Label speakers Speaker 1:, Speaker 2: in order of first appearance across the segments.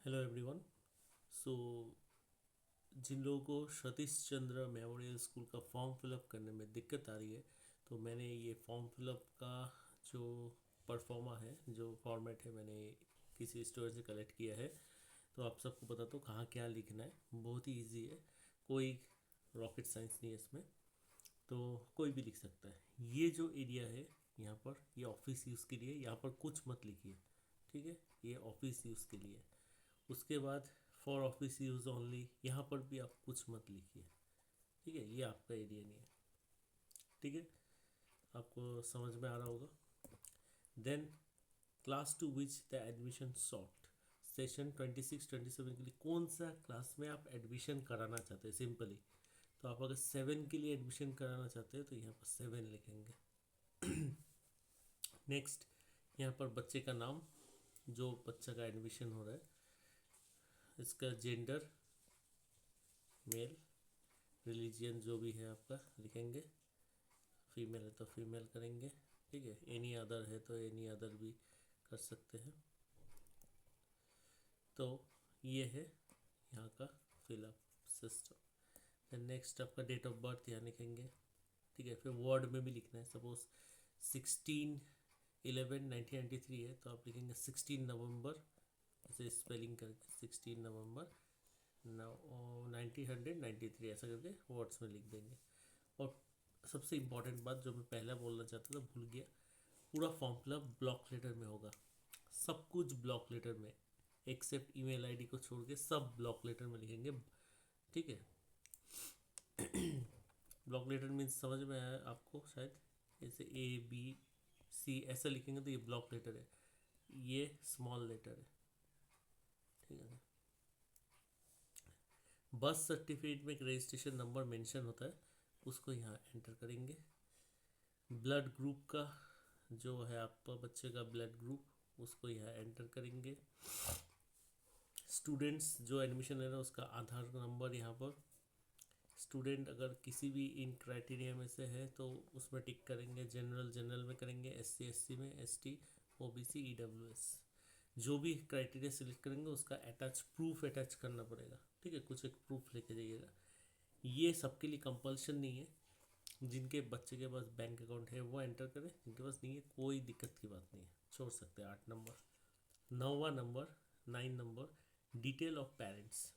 Speaker 1: Hello everyone. सो जिन लोगों को Satish Chandra memorial school का फॉर्म फिलअप करने में दिक्कत आ रही है, तो मैंने ये फॉर्म फिलअप का जो परफॉर्मा है, जो फॉर्मेट है, मैंने किसी स्टोर से कलेक्ट किया है। तो आप सबको बताता हूँ कहाँ क्या लिखना है। बहुत ही इजी है, कोई रॉकेट साइंस नहीं है इसमें, तो कोई भी लिख सकता है। ये जो एरिया है यहाँ पर, ये ऑफिस यूज़ के लिए, यहाँ पर कुछ मत लिखिए, ठीक है। ये ऑफिस यूज़ के लिए। उसके बाद फॉर ऑफिस यूज़ ओनली, यहाँ पर भी आप कुछ मत लिखिए, ठीक है। ये आपका एरिया नहीं है, ठीक है। आपको समझ में आ रहा होगा। Then class two which the admission soft, session 26-27 के लिए कौन सा क्लास में आप एडमिशन कराना चाहते हैं, सिंपली। तो आप अगर 7 के लिए एडमिशन कराना चाहते हैं तो यहाँ पर 7 लिखेंगे। नेक्स्ट, यहाँ पर बच्चे का नाम, जो बच्चा का एडमिशन हो रहा है, इसका जेंडर मेल, रिलीजियन जो भी है आपका लिखेंगे। फीमेल है तो फीमेल करेंगे, ठीक है। एनी अदर है तो एनी अदर भी कर सकते हैं। तो ये है यहाँ का फिलअप सिस्टम। फिर नेक्स्ट आपका डेट ऑफ बर्थ यहाँ लिखेंगे, ठीक है। फिर वर्ड में भी लिखना है। सपोज 16/11/1993 है तो आप लिखेंगे 16 नवंबर, ऐसे स्पेलिंग करके 16 नवंबर 1993, ऐसा करके वर्ड्स में लिख देंगे। और सबसे इम्पॉर्टेंट बात जो मैं पहले बोलना चाहता था, भूल गया, पूरा फॉर्म फिलअप ब्लॉक लेटर में होगा। सब कुछ ब्लॉक लेटर में, एक्सेप्ट ईमेल आईडी को छोड़ के सब ब्लॉक लेटर में लिखेंगे, ठीक है। ब्लॉक लेटर मीन्स समझ में आया आपको शायद, जैसे A B C ऐसा लिखेंगे तो ये ब्लॉक लेटर है, ये स्मॉल लेटर है, ठीक है। बर्थ सर्टिफिकेट में एक रजिस्ट्रेशन नंबर मेंशन होता है, उसको यहाँ एंटर करेंगे। ब्लड ग्रुप का जो है आपका बच्चे का ब्लड ग्रुप, उसको यहाँ एंटर करेंगे। स्टूडेंट्स जो एडमिशन ले रहा है उसका आधार नंबर यहाँ पर। स्टूडेंट अगर किसी भी इन क्राइटेरिया में से है तो उसमें टिक करेंगे। जनरल जनरल में करेंगे, SC SC में, ST OBC EWS, जो भी क्राइटेरिया सिलेक्ट करेंगे उसका अटैच प्रूफ अटैच करना पड़ेगा, ठीक है। कुछ एक प्रूफ लेके जाइएगा। ये सबके लिए कंपल्शन नहीं है। जिनके बच्चे के पास बैंक अकाउंट है वो एंटर करें, जिनके पास नहीं है कोई दिक्कत की बात नहीं है, छोड़ सकते हैं। 8 नंबर, 9वां number, 9 number, detail of parents,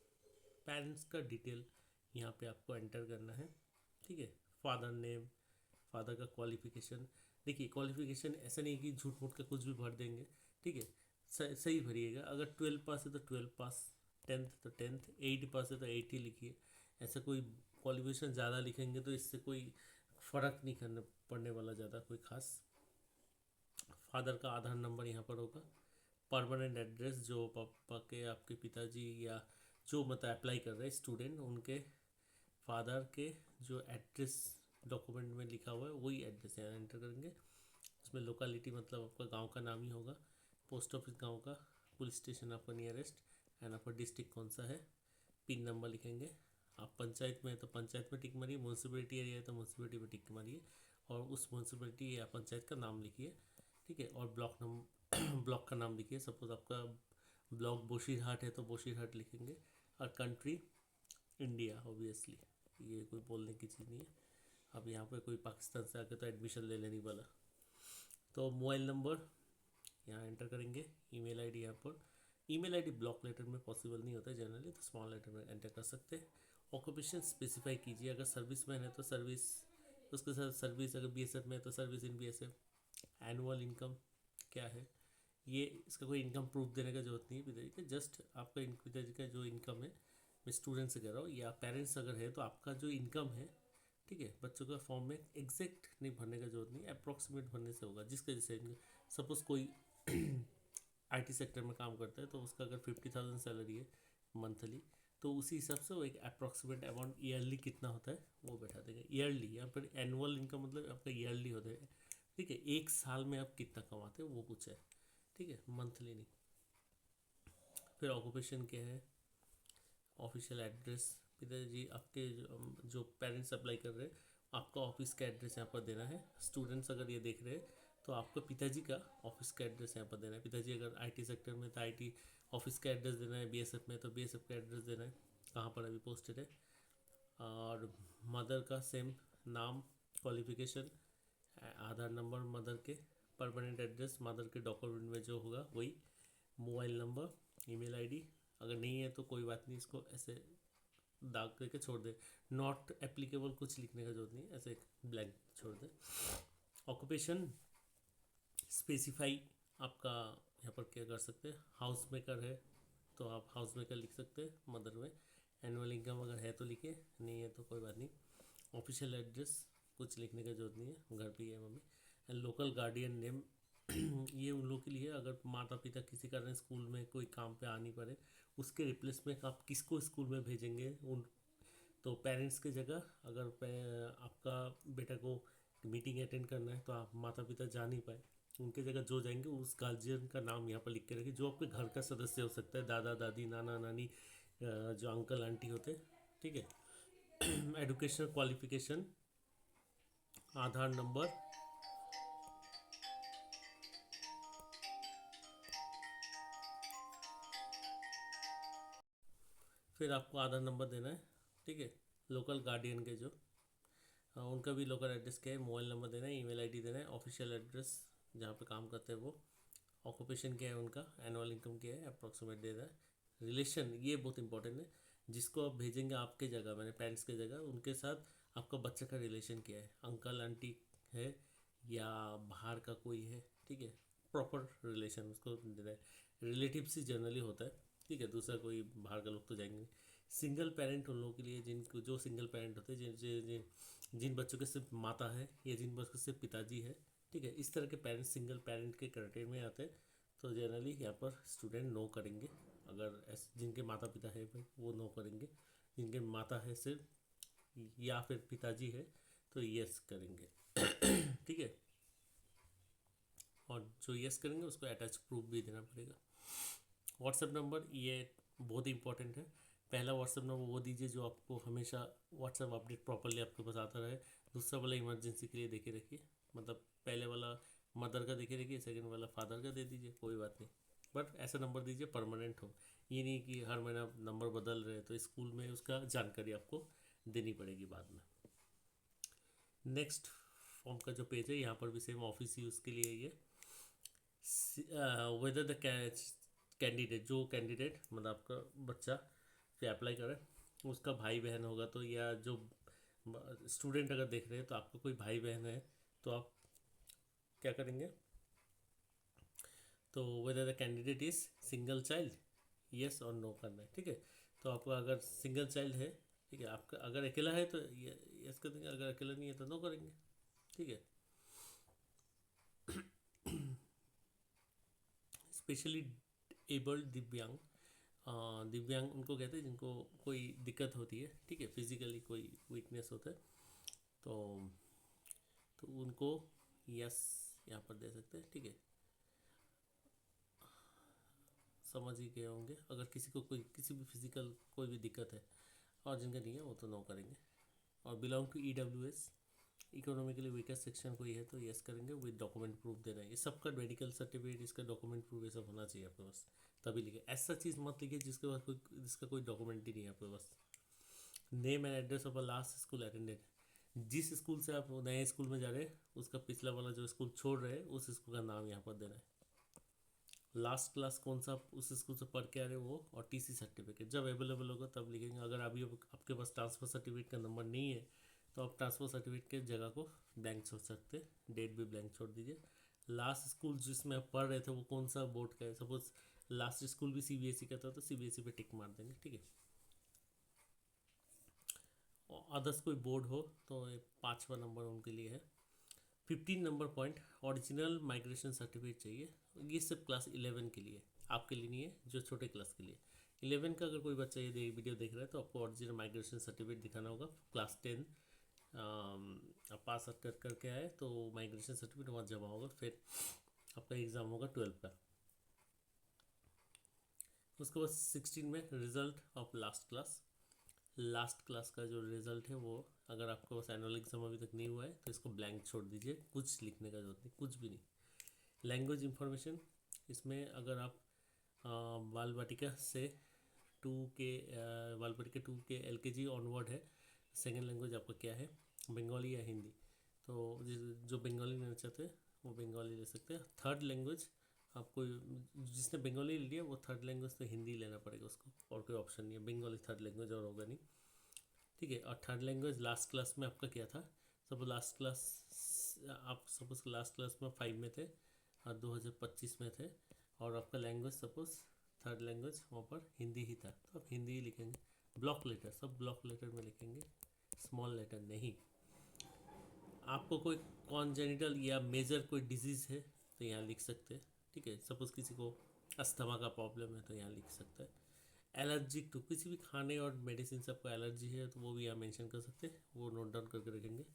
Speaker 1: parents का डिटेल यहाँ पे आपको एंटर करना है, ठीक है। फादर नेम, फादर का क्वालिफिकेशन, देखिए क्वालिफिकेशन ऐसा नहीं कि झूठ मूठ का कुछ भी भर देंगे, ठीक है। सही भरिएगा। अगर 12 पास है तो 12 पास, 10th तो 10th, 8 पास है तो 8 ही लिखिए। ऐसा कोई क्वालिफिकेशन ज़्यादा लिखेंगे तो इससे कोई फ़र्क नहीं करने पड़ने वाला ज़्यादा कोई खास। फादर का आधार नंबर यहाँ पर होगा। परमानेंट एड्रेस, जो पापा के, आपके पिताजी या जो मतलब अप्लाई कर रहे हैं स्टूडेंट, उनके फादर के जो एड्रेस डॉक्यूमेंट में लिखा हुआ है वही एड्रेस यहाँ एंटर करेंगे। उसमें लोकेलिटी मतलब आपका गांव का नाम ही होगा। पोस्ट ऑफिस गांव का, पुलिस स्टेशन आपका नियरेस्ट, एंड आपका डिस्ट्रिक्ट कौन सा है। पिन नंबर लिखेंगे। आप पंचायत में है तो पंचायत में टिक मारिए, म्यूनसिपलिटी एरिया है तो म्यूनसिपलिटी में टिक मारिए, और उस म्यूनसिपलिटी या पंचायत का नाम लिखिए, ठीक है। और ब्लॉक नंबर ब्लॉक का नाम लिखिए। सपोज आपका ब्लॉक बोशीरहाट है तो बोशीरहाट लिखेंगे। और कंट्री इंडिया, ऑब्वियसली ये कोई बोलने की चीज़ नहीं है। अब यहाँ पे कोई पाकिस्तान से आके तो एडमिशन ले लेने वाला। तो मोबाइल नंबर यहाँ एंटर करेंगे। ईमेल आईडी यहाँ पर, ईमेल आईडी ब्लॉक लेटर में पॉसिबल नहीं होता है जनरली, तो स्मॉल लेटर में एंटर कर सकते हैं। ऑक्यूपेशन स्पेसिफाई कीजिए। अगर सर्विस मैन है तो सर्विस, उसके साथ सर्विस, अगर BSF में है तो service in BSF। Annual income क्या है, ये इसका कोई इनकम प्रूफ देने का जरूरत नहीं है पिताजी का। जस्ट आपका पिताजी का जो इनकम है, मैं स्टूडेंट से कह रहा हूँ, या पेरेंट्स अगर है तो आपका जो इनकम है, ठीक है। बच्चों का फॉर्म में एग्जैक्ट नहीं भरने का जरूरत नहीं, अप्रॉक्सीमेट भरने से होगा। जिसका जैसे सपोज कोई IT सेक्टर में काम करता है तो उसका अगर 50,000 सैलरी है मंथली, तो उसी हिसाब से वो एक अप्रॉक्सीमेट अमाउंट ईयरली कितना होता है वो बैठा देंगे। ईयरली, यहाँ पर एनुअल इनकम मतलब आपका ईयरली होता है, ठीक है। एक साल में आप कितना कमाते हैं वो पूछा है, ठीक है, मंथली नहीं। फिर ऑक्यूपेशन क्या है, ऑफिशियल एड्रेस, पिताजी आपके जो पेरेंट्स अप्लाई कर रहे हैं, आपका ऑफिस का एड्रेस यहाँ पर देना है। स्टूडेंट्स अगर ये देख रहे हैं तो आपको पिताजी का ऑफिस का एड्रेस यहाँ पर देना है। पिताजी अगर आईटी सेक्टर में तो आईटी ऑफिस का एड्रेस देना है, बीएसएफ में तो बीएसएफ का एड्रेस देना है, कहाँ पर अभी पोस्टेड है। और मदर का सेम नाम, क्वालिफिकेशन, आधार नंबर मदर के, परमानेंट एड्रेस मदर के डॉक्यूमेंट में जो होगा वही, मोबाइल नंबर, ईमेल आईडी। अगर नहीं है तो कोई बात नहीं, इसको ऐसे दाग करके छोड़ दे, नॉट एप्लीकेबल कुछ लिखने का जरूरत नहीं, ऐसे ब्लैंक छोड़ दे। ऑक्यूपेशन स्पेसिफाई आपका यहाँ पर क्या कर सकते हैं, हाउस मेकर है तो आप हाउस मेकर लिख सकते हैं मदर में। एनुअल इनकम अगर है तो लिखे, नहीं है तो कोई बात नहीं। ऑफिशियल एड्रेस कुछ लिखने का जरूरत नहीं है, घर पे ही है mummy. And local guardian name ये उन लोगों के लिए अगर माता पिता किसी कारण स्कूल में कोई काम पे आ नहीं पाए, उसके रिप्लेसमेंट आप किसको स्कूल में भेजेंगे उन, तो पेरेंट्स की जगह अगर आपका बेटा को मीटिंग अटेंड करना है तो आप माता पिता जा नहीं पाए, उनके जगह जो जाएंगे उस गार्जियन का नाम यहाँ पर लिख के रखिए, जो आपके घर का सदस्य हो सकता है, दादा दादी, नाना नानी, जो अंकल आंटी होते हैं, ठीक है। एजुकेशनल क्वालिफिकेशन, आधार नंबर, फिर आपको आधार नंबर देना है, ठीक है। लोकल गार्डियन के जो उनका भी लोकल एड्रेस क्या है, मोबाइल नंबर देना है, ईमेल आईडी देना है, ऑफिशियल एड्रेस जहाँ पे काम करते हैं वो, ऑक्यूपेशन क्या है उनका, एनुअल इनकम क्या है अप्रॉक्सीमेट दे रहा है। रिलेशन ये बहुत इंपॉर्टेंट है, जिसको आप भेजेंगे आपके जगह, मैंने पेरेंट्स के जगह, उनके साथ आपका बच्चे का रिलेशन क्या है, अंकल आंटी है या बाहर का कोई है, ठीक है। प्रॉपर रिलेशन उसको देना है, रिलेटिव से जनरली होता है, ठीक है, दूसरा कोई बाहर का लोग तो जाएंगे नहीं। सिंगल पेरेंट उन लोगों के लिए जिनको, जो सिंगल पेरेंट होते हैं, जिन जिन जिन जिन बच्चों के सिर्फ माता है या जिन बच्चों के सिर्फ पिताजी है, ठीक है, इस तरह के पेरेंट्स सिंगल पेरेंट के क्राइटेरिया में आते हैं, तो जनरली यहाँ पर स्टूडेंट नो करेंगे। अगर ऐसे जिनके माता पिता है भाई वो नो करेंगे, जिनके माता है सिर्फ या फिर पिताजी है तो यस करेंगे। ठीक है, और जो यस करेंगे उसको अटैच प्रूफ भी देना पड़ेगा। व्हाट्सएप नंबर ये बहुत इंपॉर्टेंट है। पहला व्हाट्सएप नंबर वो दीजिए जो आपको हमेशा व्हाट्सएप अपडेट प्रॉपरली आपके पास आता रहे। दूसरा वाला इमरजेंसी के लिए देखे रखिए, मतलब पहले वाला मदर का देखे रखिए, सेकंड वाला फादर का दे दीजिए, कोई बात नहीं, बट ऐसा नंबर दीजिए परमानेंट हो। ये नहीं कि हर महीना नंबर बदल रहे तो स्कूल में उसका जानकारी आपको देनी पड़ेगी बाद में। नेक्स्ट फॉर्म का जो पेज है यहाँ पर भी सेम ऑफिस यूज़ के लिए ये, वेदर द कैंडिडेट, जो कैंडिडेट मतलब आपका बच्चा पे अप्लाई करे उसका भाई बहन होगा तो, या जो स्टूडेंट अगर देख रहे हैं तो आपका कोई भाई बहन है तो आप क्या करेंगे, तो whether the candidate is single child, yes और नो करना है, ठीक है। तो आपका अगर सिंगल चाइल्ड है, ठीक है, आपका अगर अकेला है तो यस कर देंगे, अगर अकेला नहीं है तो नो करेंगे, ठीक है। स्पेशली एबल्ड दिव्यांग, दिव्यांग उनको कहते हैं जिनको कोई दिक्कत होती है, ठीक है, फिजिकली कोई वीकनेस होता है, तो उनको यस यहाँ पर दे सकते हैं, ठीक है। समझ ही गए होंगे, अगर किसी को कोई किसी भी फिजिकल कोई भी दिक्कत है और जिनका नहीं है वो तो नो करेंगे। और belong to EWS, economically weaker section कोई है तो यस करेंगे, विद डॉक्यूमेंट प्रूफ देना है, ये सबका मेडिकल सर्टिफिकेट, इसका डॉक्यूमेंट प्रूफ ये सब होना चाहिए आपके पास, तभी लिखे। ऐसा चीज़ मत लिखिए जिसके पास कोई, जिसका कोई डॉक्यूमेंट ही नहीं है आपके पास। Name and address of a last school attended, जिस स्कूल से आप नए स्कूल में जा रहे हैं उसका पिछला वाला जो स्कूल छोड़ रहे हैं उस स्कूल का नाम यहाँ पर देना है। लास्ट क्लास कौन सा उस स्कूल से पढ़ के आ रहे हो वो, और TC सर्टिफिकेट जब अवेलेबल होगा तब लिखेंगे। अगर अभी आपके पास ट्रांसफ़र सर्टिफिकेट का नंबर नहीं है तो आप ट्रांसफ़र सर्टिफिकेट के जगह को ब्लैंक छोड़ सकते हैं, डेट भी ब्लैंक छोड़ दीजिए। लास्ट स्कूल जिसमें आप पढ़ रहे थे वो कौन सा बोर्ड का है, सपोज लास्ट स्कूल भी CBSE का था तो CBSE पे टिक मार देंगे, ठीक है। अदर्स कोई बोर्ड हो तो ये 5वां नंबर उनके लिए है। 15 number point, original migration certificate चाहिए, ये सिर्फ क्लास 11 के लिए, आपके लिए नहीं है, जो छोटे क्लास के लिए। 11 का अगर कोई बच्चा ये वीडियो देख रहा है तो आपको ओरिजिनल माइग्रेशन सर्टिफिकेट दिखाना होगा। क्लास 10 आप पास कर करके आए तो माइग्रेशन सर्टिफिकेट वहाँ जमा होगा, फिर आपका एग्ज़ाम होगा 12 का। उसके बाद 16 में result of last class, last class का जो रिज़ल्ट है वो, अगर आपके पास एनुअल एग्ज़ाम अभी तक नहीं हुआ है तो इसको ब्लैंक छोड़ दीजिए, कुछ लिखने का जरूरत नहीं, कुछ भी नहीं, लैंग्वेज इंफॉर्मेशन, इसमें अगर आप बाल वाटिका से 2 के बाल वाटिका 2 के LKG ऑनवर्ड है, सेकेंड लैंग्वेज आपका क्या है, बंगाली या हिंदी। तो जो बंगाली लेना चाहते हैं वो बंगाली ले सकते हैं। थर्ड लैंग्वेज आपको, जिसने बंगाली ले लिया वो थर्ड लैंग्वेज तो हिंदी लेना पड़ेगा उसको, और कोई ऑप्शन नहीं है, बंगाली थर्ड लैंग्वेज और होगा नहीं, ठीक है। और थर्ड लैंग्वेज लास्ट क्लास में आपका क्या था, सपोज लास्ट क्लास आप सपोज लास्ट क्लास में 5 में थे और 2025 में थे, और आपका लैंग्वेज सपोज थर्ड लैंग्वेज वहाँ पर हिंदी ही था, तो आप हिंदी ही लिखेंगे। ब्लॉक लेटर सब ब्लॉक लेटर में लिखेंगे, स्मॉल लेटर नहीं। आपको कोई कॉन्जेनिटल या मेजर कोई डिजीज़ है तो यहाँ लिख सकते हैं, ठीक है। सपोज़ किसी को अस्थमा का प्रॉब्लम है तो यहाँ लिख सकता है। एलर्जिक टू किसी भी खाने और मेडिसिन से आपको एलर्जी है तो वो भी यहाँ मेंशन कर सकते हैं, वो नोट डाउन करके रखेंगे।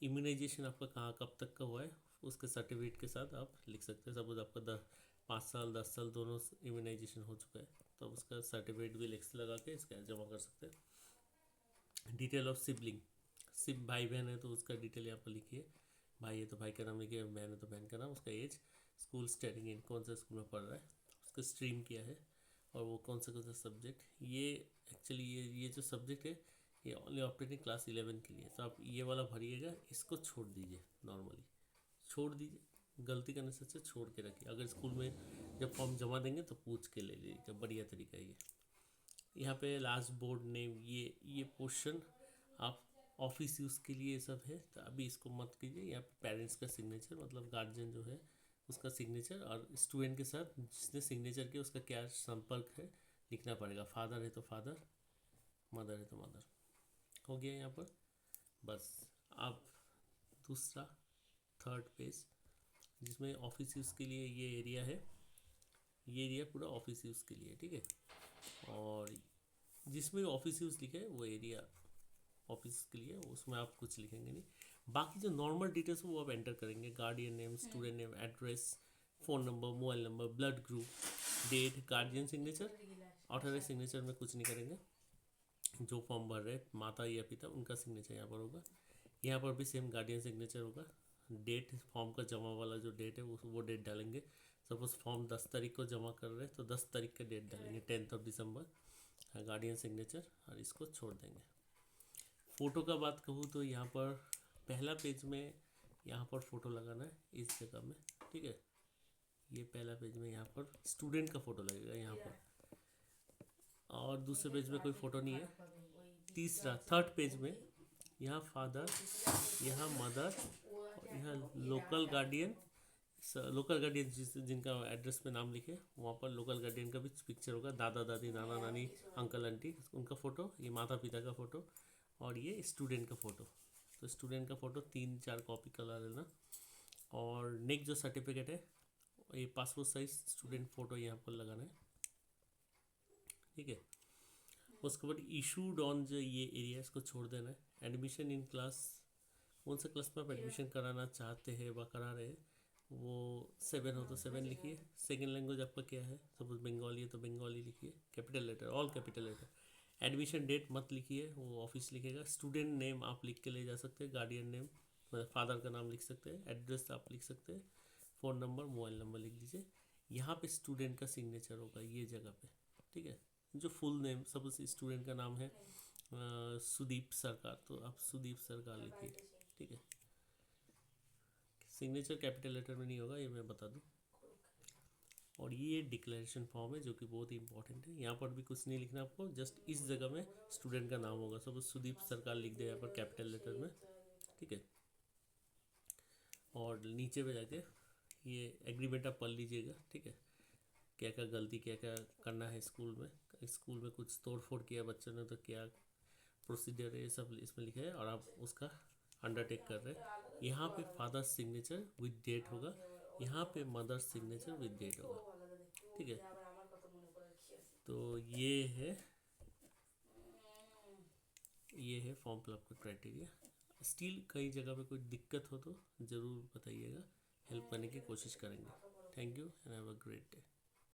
Speaker 1: इम्यूनाइजेशन आपका कहाँ कब तक का हुआ है उसके सर्टिफिकेट के साथ आप लिख सकते हैं। सपोज आपका 5 साल 10 साल दोनों इम्यूनाइजेशन हो चुका है तो आप उसका सर्टिफिकेट भी लगा के इसका जमा कर सकते हैं। डिटेल ऑफ सिबलिंग, सिर्फ भाई बहन है तो उसका डिटेल यहाँ पर लिखिए, भाई है तो भाई का नाम लिखिए, बहन है तो बहन का नाम, उसका एज, स्कूल स्टडिंग इन कौन सा स्कूल में पढ़ रहा है, उसका स्ट्रीम क्या है और वो कौन सा सब्जेक्ट। ये एक्चुअली ये जो सब्जेक्ट है ये ओनली ऑप्टेटिंग क्लास 11 के लिए, तो आप ये वाला भरिएगा, इसको छोड़ दीजिए, नॉर्मली छोड़ दीजिए, गलती करने से अच्छा छोड़ के रखिए। अगर स्कूल में जब फॉर्म जमा देंगे तो पूछ के ले लीजिएगा, बढ़िया तरीका है ये। यहाँ पे लास्ट बोर्ड नेम, ये पोर्शन आप ऑफिस यूज़ के लिए सब है तो अभी इसको मत कीजिए। यहाँ पे पेरेंट्स का सिग्नेचर मतलब गार्जियन जो है उसका सिग्नेचर, और स्टूडेंट के साथ जिसने सिग्नेचर किया उसका क्या संपर्क है लिखना पड़ेगा। फादर है तो फादर, मदर है तो मदर, हो गया यहाँ पर। बस अब दूसरा थर्ड पेज जिसमें ऑफिस यूज़ के लिए ये एरिया है, ये एरिया पूरा ऑफिस यूज़ के लिए, ठीक है। और जिसमें ऑफिस यूज़ लिखा है वो एरिया ऑफिस के लिए, उसमें आप कुछ लिखेंगे नहीं। बाकी जो नॉर्मल डिटेल्स वो आप एंटर करेंगे, guardian name, student name, address, phone number, mobile number, blood group, date, guardian signature. Authorise signature में कुछ नहीं करेंगे, जो फॉर्म भर रहे माता या पिता उनका सिग्नेचर यहाँ पर होगा। यहाँ पर भी सेम गार्डियन सिग्नेचर होगा। डेट, फॉर्म का जमा वाला जो डेट है वो डेट डालेंगे। सपोज फॉर्म 10 तारीख को जमा कर रहे हैं तो 10 तारीख का डेट डालेंगे, 10 दिसंबर, गार्डियन सिग्नेचर, और इसको छोड़ देंगे। फ़ोटो का बात कहूँ तो यहाँ पर पहला पेज में यहाँ पर फ़ोटो लगाना है इस जगह में, ठीक है। ये पहला पेज में यहाँ पर स्टूडेंट का फ़ोटो लगेगा यहाँ पर, और दूसरे पेज में कोई फ़ोटो नहीं है। तीसरा थर्ड पेज में यहाँ फादर, यहाँ मदर, और यहाँ लोकल गार्डियन जिनका एड्रेस में नाम लिखे वहाँ पर लोकल गार्डियन का भी पिक्चर होगा, दादा दादी, नाना नानी, अंकल आंटी, उनका फ़ोटो, ये माता पिता का फ़ोटो, और ये स्टूडेंट का फ़ोटो। तो स्टूडेंट का फ़ोटो 3-4 कॉपी करा लेना। और नेक्स्ट जो सर्टिफिकेट है ये पासपोर्ट साइज स्टूडेंट फ़ोटो यहाँ पर लगाना है, ठीक है। उसके बाद इशूड ऑन जो ये एरिया इसको छोड़ देना है। एडमिशन इन क्लास, कौन सा क्लास में आप एडमिशन कराना चाहते हैं व करा रहे हैं, वो 7 हो तो 7 लिखिए। सेकेंड लैंग्वेज आपका क्या है, सपोज बंगाली है तो बंगाली लिखिए, capital letter, all capital letter. Admission date मत लिखिए, वो ऑफिस लिखेगा। स्टूडेंट नेम आप लिख के ले जा सकते हैं, गार्डियन नेम मतलब फादर का नाम लिख सकते हैं, एड्रेस आप लिख सकते हैं, फ़ोन नंबर, मोबाइल नंबर लिख दीजिए। यहाँ पे स्टूडेंट का सिग्नेचर होगा ये जगह पे, ठीक है। जो फुल नेम, सपोज स्टूडेंट का नाम है सुदीप सरकार तो आप सुदीप सरकार लिखिए, ठीक है। सिग्नेचर कैपिटल लेटर में नहीं होगा, ये मैं बता दूं। और ये डिक्लेरेशन फॉर्म है जो कि बहुत ही इंपॉर्टेंट है। यहाँ पर भी कुछ नहीं लिखना आपको, जस्ट इस जगह में स्टूडेंट का नाम होगा, सपोज सुदीप सरकार लिख दे यहाँ पर कैपिटल लेटर में, ठीक है। और नीचे पे जाके ये एग्रीमेंट आप पढ़ लीजिएगा, ठीक है। क्या क्या गलती क्या क्या करना है स्कूल में कुछ तोड़ फोड़ किया बच्चों ने तो क्या प्रोसीजर है, ये सब इसमें लिखा है और आप उसका अंडरटेक कर रहे हैं। यहाँ पे फादर सिग्नेचर विद डेट होगा, यहाँ पे मदर सिग्नेचर विद डेट होगा, ठीक है। तो ये है फॉर्म फिलअप का क्राइटेरिया। स्टिल कई जगह पे कोई दिक्कत हो तो ज़रूर बताइएगा, हेल्प करने की कोशिश करेंगे। Thank you and have a great day.